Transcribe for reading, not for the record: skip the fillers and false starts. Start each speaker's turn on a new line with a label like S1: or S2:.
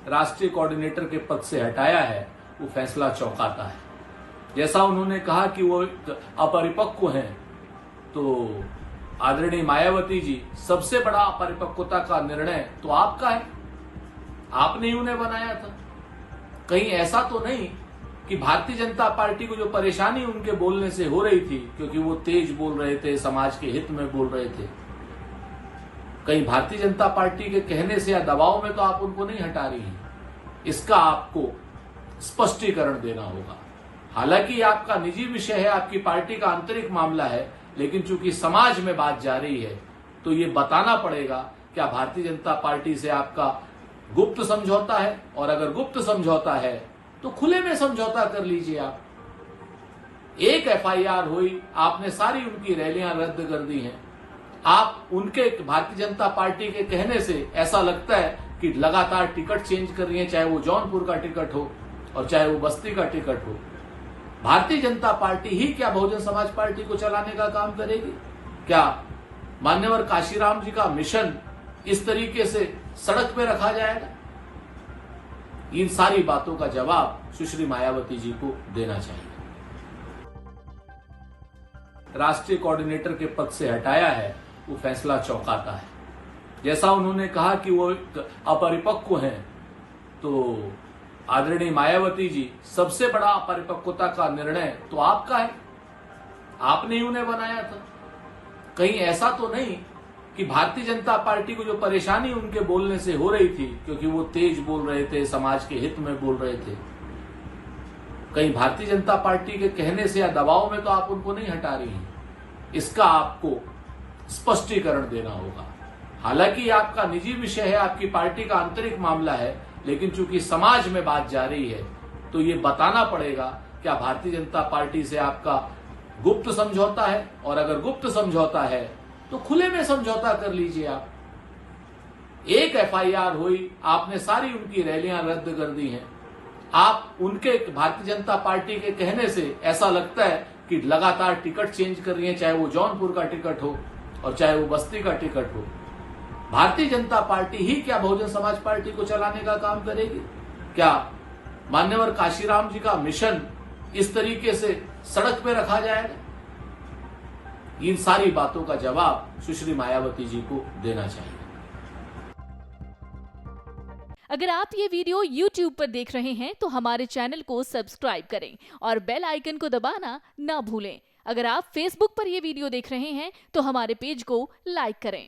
S1: राष्ट्रीय कोऑर्डिनेटर के पद से हटाया है, वो फैसला चौंकाता है। जैसा उन्होंने कहा कि वो अपरिपक्व हैं, तो आदरणीय मायावती जी, सबसे बड़ा अपरिपक्वता का निर्णय तो आपका है, आपने ही उन्हें बनाया था। कहीं ऐसा तो नहीं कि भारतीय जनता पार्टी को जो परेशानी उनके बोलने से हो रही थी, क्योंकि वो तेज बोल रहे थे, समाज के हित में बोल रहे थे, कहीं भारतीय जनता पार्टी के कहने से या दबाव में तो आप उनको नहीं हटा रही हैं। इसका आपको स्पष्टीकरण देना होगा। हालांकि आपका निजी विषय है, आपकी पार्टी का आंतरिक मामला है, लेकिन चूंकि समाज में बात जा रही है तो ये बताना पड़ेगा क्या भारतीय जनता पार्टी से आपका गुप्त समझौता है, और अगर गुप्त समझौता है तो खुले में समझौता कर लीजिए। आप एक एफआईआर हुई, आपने सारी उनकी रैलियां रद्द कर दी हैं। आप उनके भारतीय जनता पार्टी के कहने से ऐसा लगता है कि लगातार टिकट चेंज कर रही है, चाहे वो जौनपुर का टिकट हो और चाहे वो बस्ती का टिकट हो। भारतीय जनता पार्टी ही क्या बहुजन समाज पार्टी को चलाने का काम करेगी? क्या मान्यवर काशीराम जी का मिशन इस तरीके से सड़क पे रखा जाएगा? इन सारी बातों का जवाब सुश्री मायावती जी को देना चाहिए। राष्ट्रीय कोऑर्डिनेटर के पद से हटाया है, वो फैसला चौंकाता है। जैसा उन्होंने कहा कि वो अपरिपक्व हैं, तो आदरणीय मायावती जी, सबसे बड़ा अपरिपक्वता का निर्णय तो आपका है, आपने ही उन्हें बनाया था। कहीं ऐसा तो नहीं कि भारतीय जनता पार्टी को जो परेशानी उनके बोलने से हो रही थी, क्योंकि वो तेज बोल रहे थे, समाज के हित में बोल रहे थे, कहीं भारतीय जनता पार्टी के कहने से या दबाव में तो आप उनको नहीं हटा रही हैं। इसका आपको स्पष्टीकरण देना होगा। हालांकि आपका निजी विषय है, आपकी पार्टी का आंतरिक मामला है, लेकिन चूंकि समाज में बात जा रही है तो ये बताना पड़ेगा क्या भारतीय जनता पार्टी से आपका गुप्त समझौता है, और अगर गुप्त समझौता है तो खुले में समझौता कर लीजिए। आप एक एफआईआर हुई, आपने सारी उनकी रैलियां रद्द कर दी हैं। आप उनके भारतीय जनता पार्टी के कहने से ऐसा लगता है कि लगातार टिकट चेंज कर रही है, चाहे वो जौनपुर का टिकट हो और चाहे वो बस्ती का टिकट हो। भारतीय जनता पार्टी ही क्या बहुजन समाज पार्टी को चलाने का काम करेगी? क्या मान्यवर काशीराम जी का मिशन इस तरीके से सड़क पे रखा जाएगा? इन सारी बातों का जवाब सुश्री मायावती जी को देना चाहिए।
S2: अगर आप ये वीडियो YouTube पर देख रहे हैं तो हमारे चैनल को सब्सक्राइब करें और बेल आइकन को दबाना ना भूलें। अगर आप Facebook पर ये वीडियो देख रहे हैं तो हमारे पेज को लाइक करें।